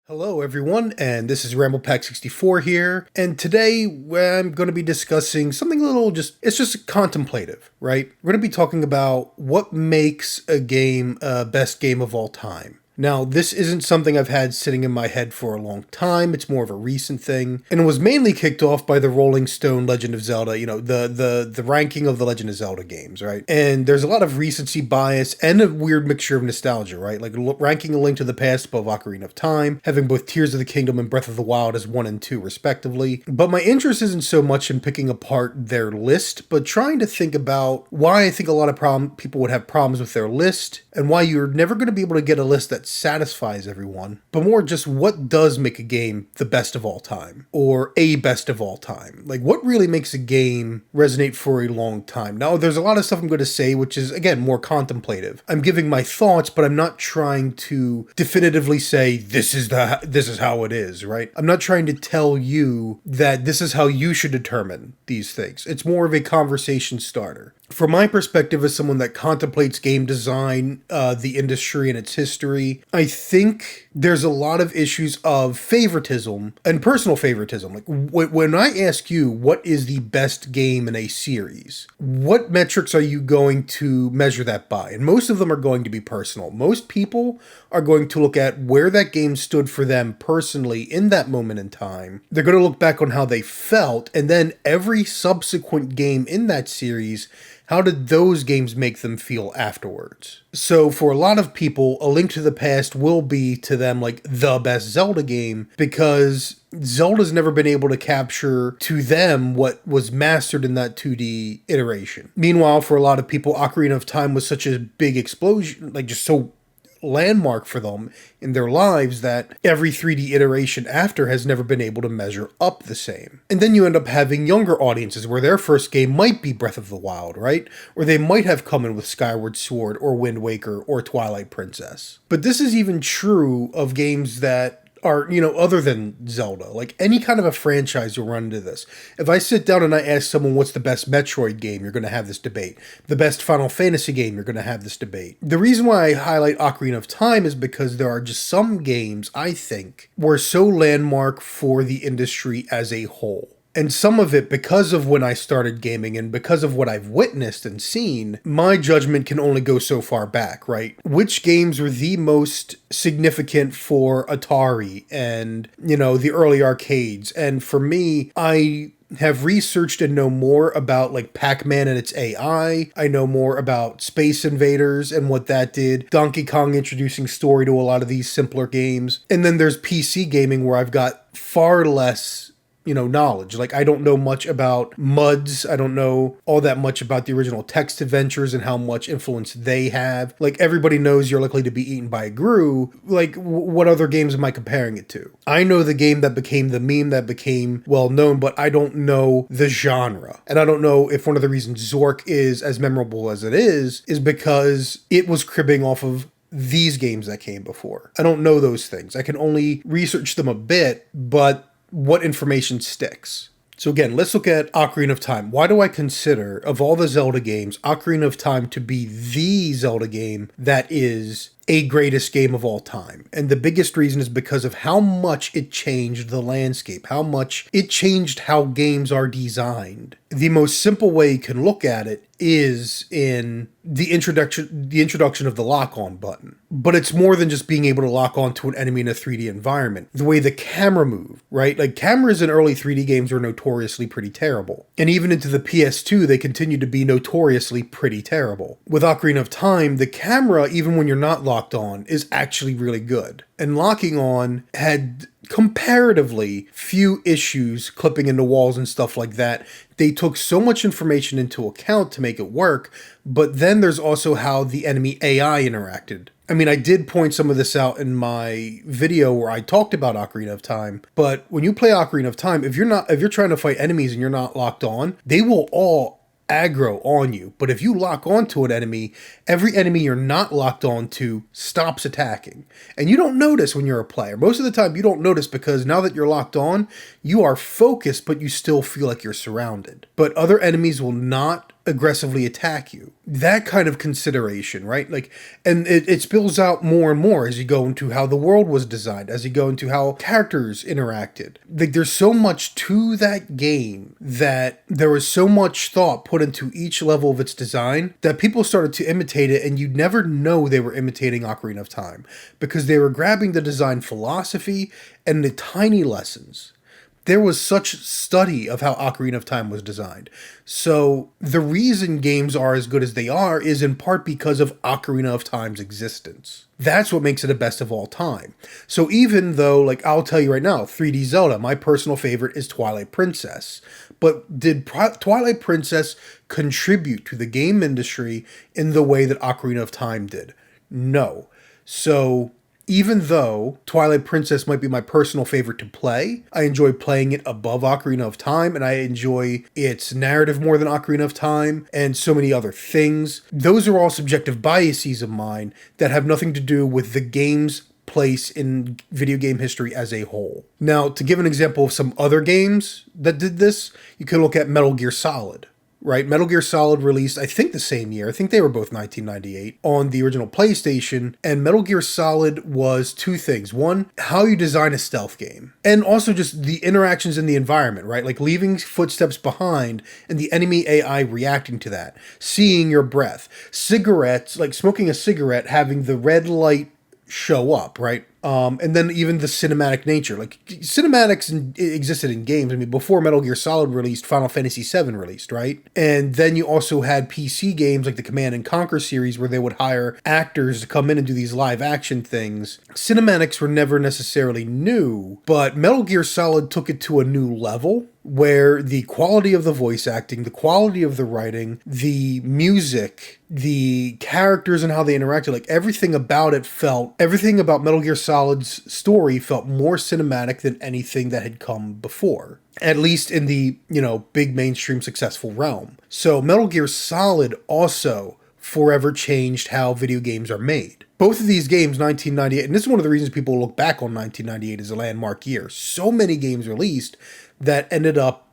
Hello everyone, and this is RamblePack64 here, and today I'm going to be discussing something a little it's just contemplative, right? We're going to be talking about what makes a game a best game of all time. Now, this isn't something I've had sitting in my head for a long time. It's more of a recent thing, and it was mainly kicked off by the Rolling Stone Legend of Zelda, the ranking of the Legend of Zelda games, right? And there's a lot of recency bias and a weird mixture of nostalgia, right? Like ranking A Link to the Past above Ocarina of Time, having both Tears of the Kingdom and Breath of the Wild as 1 and 2 respectively. But my interest isn't so much in picking apart their list, but trying to think about why I think a lot of people would have problems with their list, and why you're never going to be able to get a list that satisfies everyone, but more just what does make a game the best of all time, or a best of all time. Like, what really makes a game resonate for a long time? Now, there's a lot of stuff I'm going to say, which is, again, more contemplative. I'm giving my thoughts, but I'm not trying to definitively say, this is how it is, right? I'm not trying to tell you that this is how you should determine these things. It's more of a conversation starter. From my perspective as someone that contemplates game design, the industry and its history, I think there's a lot of issues of favoritism and personal favoritism. Like, when I ask you what is the best game in a series, what metrics are you going to measure that by? And most of them are going to be personal. Most people are going to look at where that game stood for them personally in that moment in time. They're going to look back on how they felt, and then every subsequent game in that series, how did those games make them feel afterwards? So for a lot of people, A Link to the Past will be to them like the best Zelda game, because Zelda's never been able to capture to them what was mastered in that 2D iteration. Meanwhile, for a lot of people, Ocarina of Time was such a big explosion, like just so landmark for them in their lives, that every 3D iteration after has never been able to measure up the same. And then you end up having younger audiences where their first game might be Breath of the Wild, right? Or they might have come in with Skyward Sword or Wind Waker or Twilight Princess. But this is even true of games that are, other than Zelda. Like, any kind of a franchise, you'll run into this. If I sit down and I ask someone what's the best Metroid game, you're going to have this debate. The best Final Fantasy game, you're going to have this debate. The reason why I highlight Ocarina of Time is because there are just some games, I think, were so landmark for the industry as a whole. And some of it, because of when I started gaming and because of what I've witnessed and seen, my judgment can only go so far back, right? Which games were the most significant for Atari and, the early arcades? And for me, I have researched and know more about like Pac-Man and its AI. I know more about Space Invaders and what that did. Donkey Kong introducing story to a lot of these simpler games. And then there's PC gaming where I've got far less knowledge. Like, I don't know much about MUDs. I don't know all that much about the original text adventures and how much influence they have. Like, everybody knows You're Likely to Be Eaten by Gru. Like, what other games am I comparing it to? I know the game that became the meme that became well known, but I don't know the genre. And I don't know if one of the reasons Zork is as memorable as it is because it was cribbing off of these games that came before. I don't know those things. I can only research them a bit, but what information sticks? So again, let's look at Ocarina of Time. Why do I consider, of all the Zelda games, Ocarina of Time to be the Zelda game that is a greatest game of all time? And the biggest reason is because of how much it changed the landscape, how much it changed how games are designed. The most simple way you can look at it is in the introduction of the lock-on button. But it's more than just being able to lock on to an enemy in a 3D environment. The way the camera moved, right? Like, cameras in early 3D games were notoriously pretty terrible. And even into the PS2, they continue to be notoriously pretty terrible. With Ocarina of Time, the camera, even when you're not locked on, is actually really good. And locking on had comparatively few issues clipping into walls and stuff like that. They took so much information into account to make it work, but then there's also how the enemy AI interacted. I mean, I did point some of this out in my video where I talked about Ocarina of Time, but when you play Ocarina of Time, if you're trying to fight enemies and you're not locked on, they will all aggro on you. But if you lock onto an enemy, every enemy you're not locked onto stops attacking. And you don't notice when you're a player. Most of the time you don't notice because now that you're locked on, you are focused, but you still feel like you're surrounded. But other enemies will not aggressively attack you. That kind of consideration, right? Like, and it spills out more and more as you go into how the world was designed, as you go into how characters interacted. Like, there's so much to that game that there was so much thought put into each level of its design that people started to imitate it, and you'd never know they were imitating Ocarina of Time because they were grabbing the design philosophy and the tiny lessons. There was such study of how Ocarina of Time was designed. So the reason games are as good as they are is in part because of Ocarina of Time's existence. That's what makes it a best of all time. So even though, like, I'll tell you right now, 3D Zelda, my personal favorite is Twilight Princess. But did Twilight Princess contribute to the game industry in the way that Ocarina of Time did? No. So even though Twilight Princess might be my personal favorite to play, I enjoy playing it above Ocarina of Time, and I enjoy its narrative more than Ocarina of Time, and so many other things. Those are all subjective biases of mine that have nothing to do with the game's place in video game history as a whole. Now, to give an example of some other games that did this, you can look at Metal Gear Solid. Right, Metal Gear Solid released, I think, the same year. I think they were both 1998 on the original PlayStation. And Metal Gear Solid was two things. One, how you design a stealth game. And also just the interactions in the environment, right? Like leaving footsteps behind and the enemy AI reacting to that. Seeing your breath. Cigarettes, like smoking a cigarette, having the red light show up, right? And then even the cinematic nature. Like, cinematics existed in games. I mean, before Metal Gear Solid released, Final Fantasy VII released, right? And then you also had PC games like the Command and Conquer series where they would hire actors to come in and do these live action things. Cinematics were never necessarily new, but Metal Gear Solid took it to a new level where the quality of the voice acting, the quality of the writing, the music, the characters and how they interacted, like everything about Metal Gear Solid's story felt more cinematic than anything that had come before. At least in the, big mainstream successful realm. So Metal Gear Solid also forever changed how video games are made. Both of these games, 1998, and this is one of the reasons people look back on 1998 as a landmark year. So many games released that ended up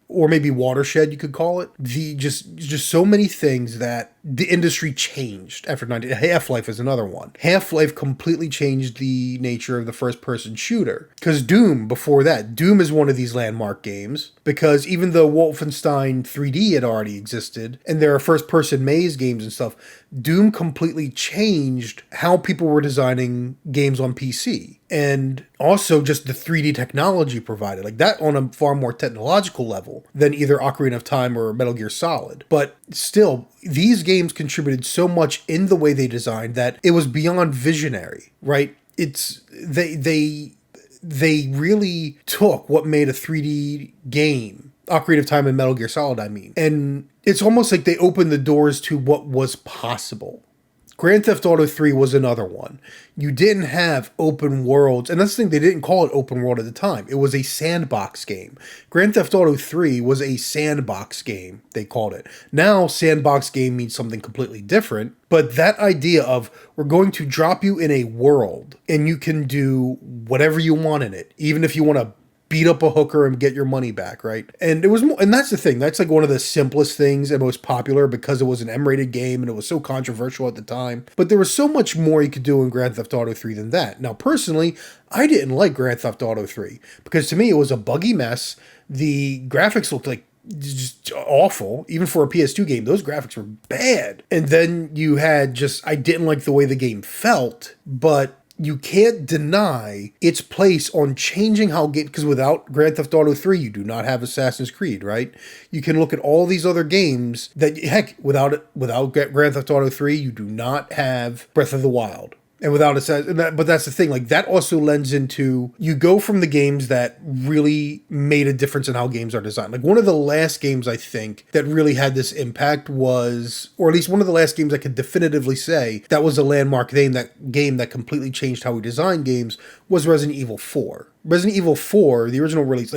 or maybe watershed, you could call it. Just so many things that the industry changed after 90. Half-Life is another one. Half-Life completely changed the nature of the first-person shooter. Because Doom, before that, Doom is one of these landmark games. Because even though Wolfenstein 3D had already existed, and there are first-person maze games and stuff, Doom completely changed how people were designing games on PC. And also just the 3D technology provided. Like that on a far more technological level than either Ocarina of Time or Metal Gear Solid. But still, these games contributed so much in the way they designed that it was beyond visionary, right? They really took what made a 3D game, Ocarina of Time and Metal Gear Solid, I mean. And it's almost like they opened the doors to what was possible. Grand Theft Auto 3 was another one. You didn't have open worlds, and that's the thing, they didn't call it open world at the time. It was a sandbox game. Grand Theft Auto 3 was a sandbox game, they called it. Now, sandbox game means something completely different, but that idea of we're going to drop you in a world, and you can do whatever you want in it, even if you want to beat up a hooker and get your money back, right? And and that's the thing. That's like one of the simplest things and most popular because it was an M-rated game and it was so controversial at the time. But there was so much more you could do in Grand Theft Auto 3 than that. Now, personally, I didn't like Grand Theft Auto 3 because to me it was a buggy mess. The graphics looked like just awful. Even for a PS2 game, those graphics were bad. And then you had I didn't like the way the game felt, but you can't deny its place on changing how because without Grand Theft Auto 3, you do not have Assassin's Creed, right? You can look at all these other games that, heck, without Grand Theft Auto 3, you do not have Breath of the Wild. And without but that's the thing, like that also lends into, you go from the games that really made a difference in how games are designed. Like one of the last games I think that really had this impact was, or at least one of the last games I could definitively say that was a landmark game that completely changed how we design games was Resident Evil 4. Resident Evil 4, the original release,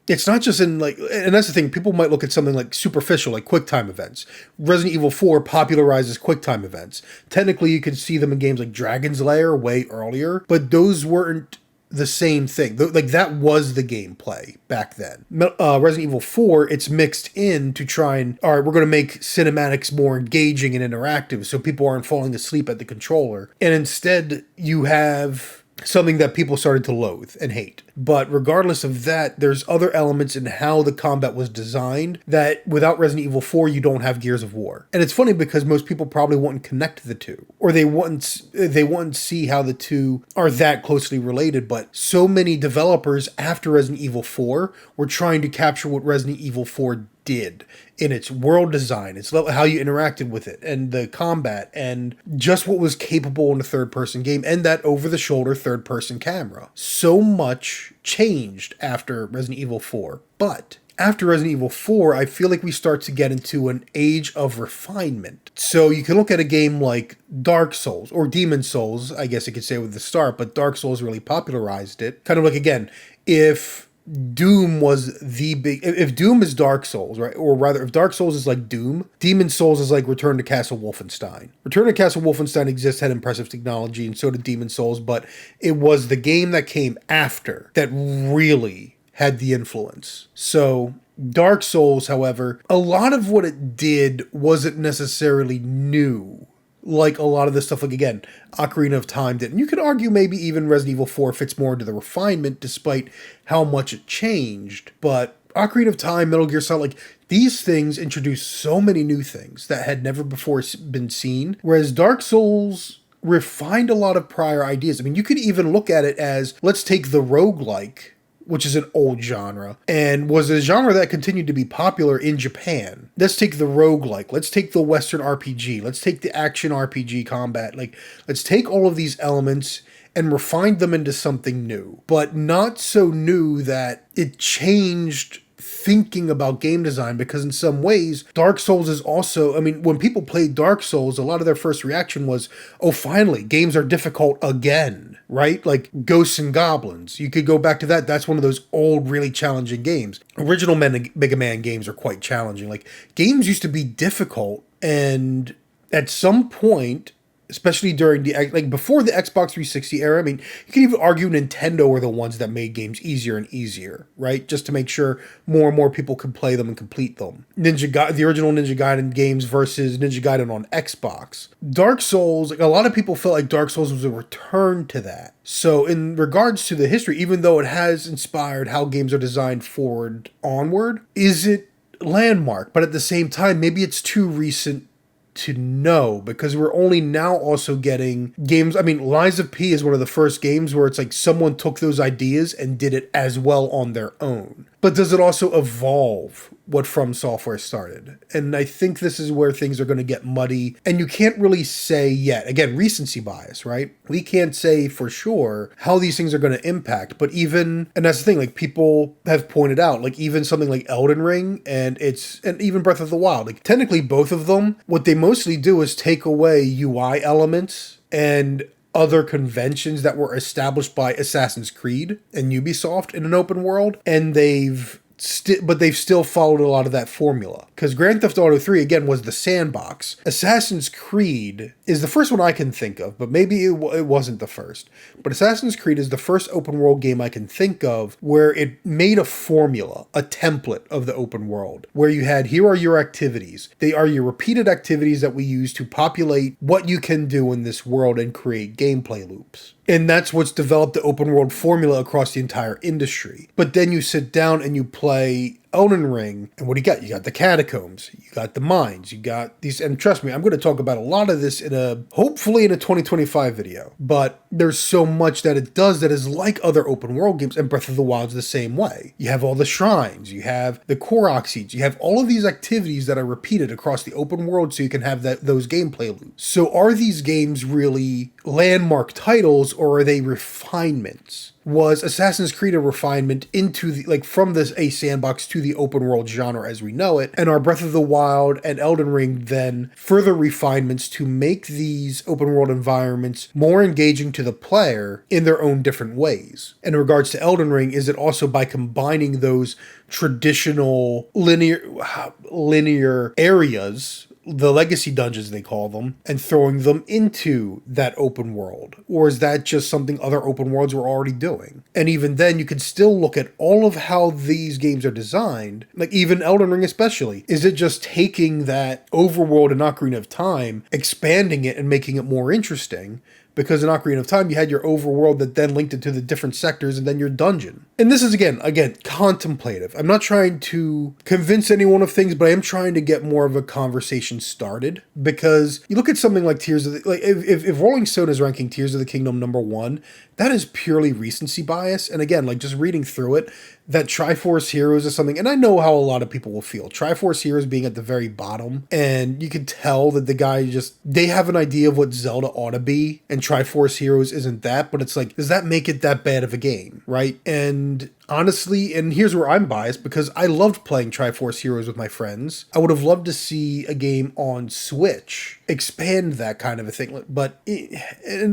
it's not just in and that's the thing, people might look at something like superficial, like QuickTime events. Resident Evil 4 popularizes QuickTime events. Technically, you could see them in games like Dragon's Lair way earlier, but those weren't the same thing. Like that was the gameplay back then. Resident Evil 4, it's mixed in to try and, all right, we're going to make cinematics more engaging and interactive so people aren't falling asleep at the controller. And instead you have something that people started to loathe and hate. But regardless of that, there's other elements in how the combat was designed that without Resident Evil 4, you don't have Gears of War. And it's funny because most people probably wouldn't connect the two, or they wouldn't see how the two are that closely related. But so many developers after Resident Evil 4 were trying to capture what Resident Evil 4 did in its world design, its how you interacted with it, and the combat, and just what was capable in a third-person game, and that over-the-shoulder third-person camera. So much changed after Resident Evil 4. But after Resident Evil 4, I feel like we start to get into an age of refinement. So you can look at a game like Dark Souls, or Demon Souls, I guess you could say with the start, but Dark Souls really popularized it. Kind of like, again, if Doom was if Doom is Dark Souls, right? Or rather, if Dark Souls is like Doom, Demon Souls is like Return to Castle Wolfenstein. Return to Castle Wolfenstein exists, had impressive technology, and so did Demon Souls, but it was the game that came after that really had the influence. So Dark Souls, however, a lot of what it did wasn't necessarily new. Like a lot of the stuff, like again, Ocarina of Time did. And you could argue maybe even Resident Evil 4 fits more into the refinement despite how much it changed. But Ocarina of Time, Metal Gear Solid, like these things introduced so many new things that had never before been seen. Whereas Dark Souls refined a lot of prior ideas. I mean, you could even look at it as, let's take the roguelike, which is an old genre, and was a genre that continued to be popular in Japan. Let's take the roguelike, let's take the Western RPG, let's take the action RPG combat, like, let's take all of these elements and refine them into something new, but not so new that it changed thinking about game design, because in some ways, Dark Souls is also, I mean, when people played Dark Souls, a lot of their first reaction was, oh, finally, games are difficult again, right? Like Ghosts and Goblins. You could go back to that. That's one of those old, really challenging games. Original Mega Man games are quite challenging. Like, games used to be difficult, and at some point, especially during the, like before the Xbox 360 era, I mean, you can even argue Nintendo were the ones that made games easier and easier, right? Just to make sure more and more people could play them and complete them. The original Ninja Gaiden games versus Ninja Gaiden on Xbox. Dark Souls, like a lot of people felt like Dark Souls was a return to that. So in regards to the history, even though it has inspired how games are designed forward onward, is it landmark? But at the same time, maybe it's too recent to know, because we're only now also getting games. I mean, Lies of P is one of the first games where it's like someone took those ideas and did it as well on their own. But does it also evolve what From Software started? And I think this is where things are going to get muddy, and you can't really say yet. Again, recency bias, right? We can't say for sure how these things are going to impact, but even, and that's the thing, like people have pointed out, like even something like Elden Ring and even Breath of the Wild, like technically both of them, what they mostly do is take away UI elements and other conventions that were established by Assassin's Creed and Ubisoft in an open world, and they've still followed a lot of that formula. Because Grand Theft Auto 3, again, was the sandbox. Assassin's Creed is the first one I can think of, but maybe it wasn't the first. But Assassin's Creed is the first open world game I can think of where it made a formula, a template of the open world, where you had, here are your activities. They are your repeated activities that we use to populate what you can do in this world and create gameplay loops. And that's what's developed the open world formula across the entire industry. But then you sit down and you play Elden Ring, and what do you got? You got the catacombs, you got the mines, you got these, and trust me, I'm going to talk about a lot of this hopefully in a 2025 video, but there's so much that it does that is like other open world games, and Breath of the Wild's the same way. You have all the shrines, you have the Korok seeds, you have all of these activities that are repeated across the open world so you can have those gameplay loops. So are these games really landmark titles, or are they refinements? Was Assassin's Creed a refinement into from a sandbox to the open world genre as we know it? And are Breath of the Wild and Elden Ring then further refinements to make these open world environments more engaging to the player in their own different ways? In regards to Elden Ring, is it also by combining those traditional linear areas the legacy dungeons, they call them, and throwing them into that open world? Or is that just something other open worlds were already doing? And even then, you could still look at all of how these games are designed, like even Elden Ring especially. Is it just taking that overworld in Ocarina of Time, expanding it and making it more interesting? Because in Ocarina of Time, you had your overworld that then linked into the different sectors and then your dungeon. And this is, again, contemplative. I'm not trying to convince anyone of things, but I am trying to get more of a conversation started. Because you look at something like Tears of the... Like, if Rolling Stone is ranking Tears of the Kingdom #1, that is purely recency bias. And again, like, just reading through it, that Triforce Heroes is something, and I know how a lot of people will feel. Triforce Heroes being at the very bottom, and you could tell that the guy they have an idea of what Zelda ought to be, and Triforce Heroes isn't that, but it's like, does that make it that bad of a game, right? And honestly, and here's where I'm biased, because I loved playing Triforce Heroes with my friends. I would have loved to see a game on Switch expand that kind of a thing, but even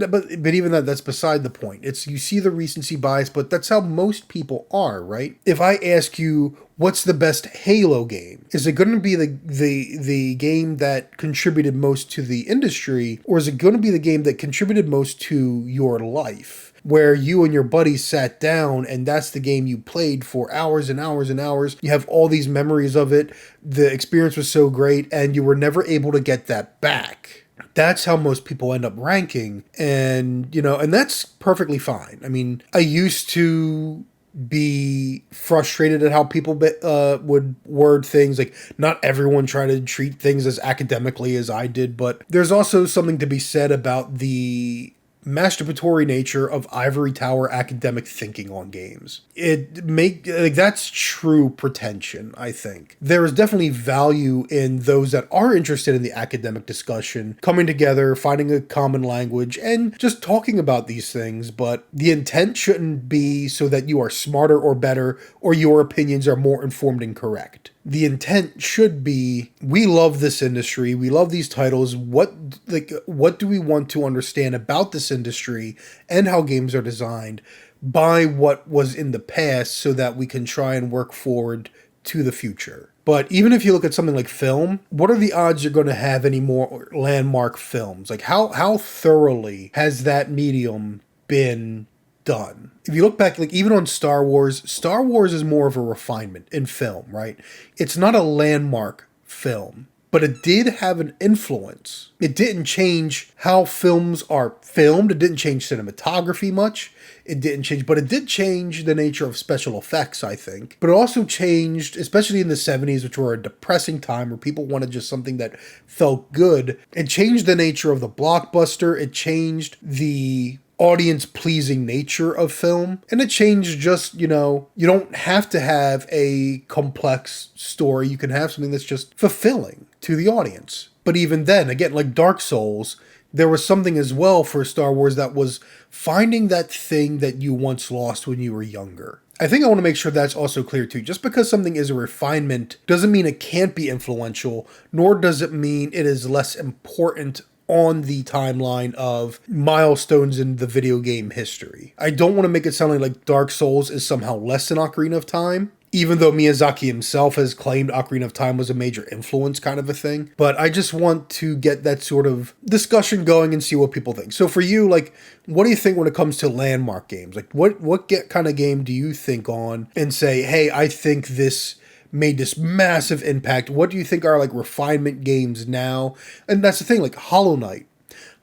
that's beside the point. It's, you see the recency bias, but that's how most people are, right? If I ask you, what's the best Halo game? Is it going to be the game that contributed most to the industry, or is it going to be the game that contributed most to your life? Where you and your buddies sat down and that's the game you played for hours and hours and hours. You have all these memories of it. The experience was so great and you were never able to get that back. That's how most people end up ranking. And, and that's perfectly fine. I mean, I used to be frustrated at how people would word things. Like, not everyone tried to treat things as academically as I did, but there's also something to be said about the masturbatory nature of ivory tower academic thinking on games. That's true pretension, I think. There is definitely value in those that are interested in the academic discussion, coming together, finding a common language, and just talking about these things, but the intent shouldn't be so that you are smarter or better, or your opinions are more informed and correct. The intent should be, we love this industry, we love these titles, what do we want to understand about this industry and how games are designed by what was in the past, so that we can try and work forward to the future. But even if you look at something like film, what are the odds you're going to have any more landmark films? Like, how thoroughly has that medium been done? If you look back, like even on Star Wars is more of a refinement in film, right? It's not a landmark film, but it did have an influence. It didn't change how films are filmed. It didn't change cinematography much. It didn't change, but it did change the nature of special effects, I think. But it also changed, especially in the 70s, which were a depressing time where people wanted just something that felt good. It changed the nature of the blockbuster. It changed the audience-pleasing nature of film. And it changed just, you don't have to have a complex story. You can have something that's just fulfilling to the audience. But even then, again, like Dark Souls, there was something as well for Star Wars that was finding that thing that you once lost when you were younger. I think I want to make sure that's also clear too. Just because something is a refinement doesn't mean it can't be influential, nor does it mean it is less important on the timeline of milestones in the video game history. I don't want to make it sound like Dark Souls is somehow less than Ocarina of Time, even though Miyazaki himself has claimed Ocarina of Time was a major influence kind of a thing. But I just want to get that sort of discussion going and see what people think. So for you, like, what do you think when it comes to landmark games? Like, what kind of game do you think on and say, hey, I think this made this massive impact? What do you think are like refinement games now? And that's the thing, like Hollow Knight.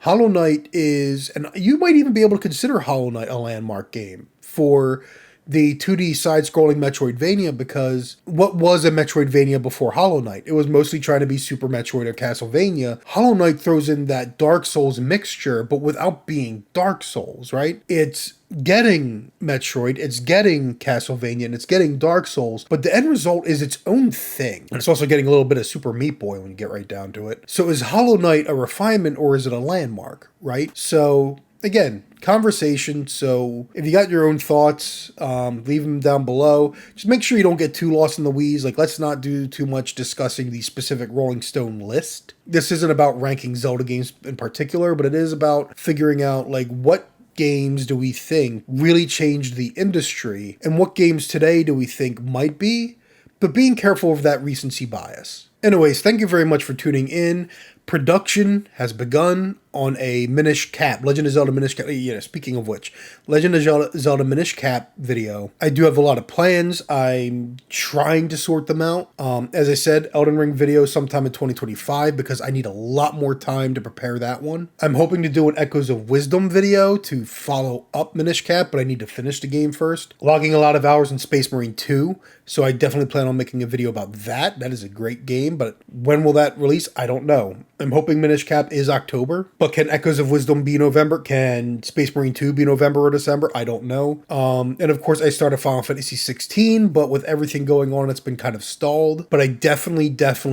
Hollow Knight is, and you might even be able to consider Hollow Knight a landmark game for the 2D side-scrolling Metroidvania, because what was a Metroidvania before Hollow Knight? It was mostly trying to be Super Metroid or Castlevania. Hollow Knight throws in that Dark Souls mixture, but without being Dark Souls, right? It's getting Metroid, it's getting Castlevania, and it's getting Dark Souls, but the end result is its own thing. And it's also getting a little bit of Super Meat Boy when you get right down to it. So is Hollow Knight a refinement or is it a landmark, right? So again, conversation. So if you got your own thoughts, leave them down below. Just make sure you don't get too lost in the weeds. Like, let's not do too much discussing the specific Rolling Stone list. This isn't about ranking Zelda games in particular, but it is about figuring out, like, what games do we think really changed the industry, and what games today do we think might be, but being careful of that recency bias. Anyways, thank you very much for tuning in. Production has begun on a Minish Cap, Legend of Zelda Minish Cap. Yeah, speaking of which, Legend of Zelda Minish Cap video. I do have a lot of plans. I'm trying to sort them out. As I said, Elden Ring video sometime in 2025 because I need a lot more time to prepare that one. I'm hoping to do an Echoes of Wisdom video to follow up Minish Cap, but I need to finish the game first. Logging a lot of hours in Space Marine 2, so I definitely plan on making a video about that. That is a great game, but when will that release? I don't know. I'm hoping Minish Cap is October, but can Echoes of Wisdom be November? Can Space Marine 2 be November or December? I don't know. And of course, I started Final Fantasy 16, but with everything going on, it's been kind of stalled. But I definitely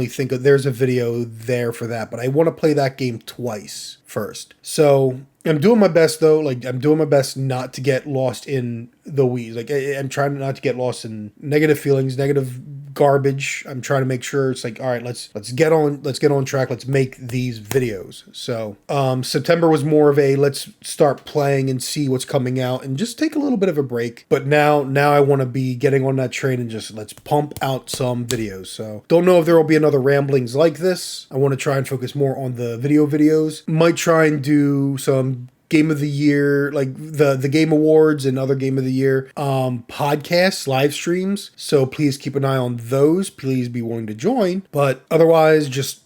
think that there's a video there for that. But I want to play that game twice first. So I'm doing my best though. Like I'm doing my best not to get lost in the weeds. Like I'm trying not to get lost in negative feelings, negative garbage. I'm trying to make sure it's like, all right, let's get on track. Let's make these videos. So September was more of a let's start playing and see what's coming out and just take a little bit of a break. But now I want to be getting on that train and just let's pump out some videos. So don't know if there will be another ramblings like this. I want to try and focus more on the videos. Might try and do some Game of the Year, like the Game Awards and other Game of the Year podcasts, live streams. So please keep an eye on those. Please be willing to join. But otherwise, just,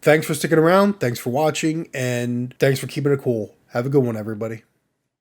thanks for sticking around. Thanks for watching. And thanks for keeping it cool. Have a good one, everybody.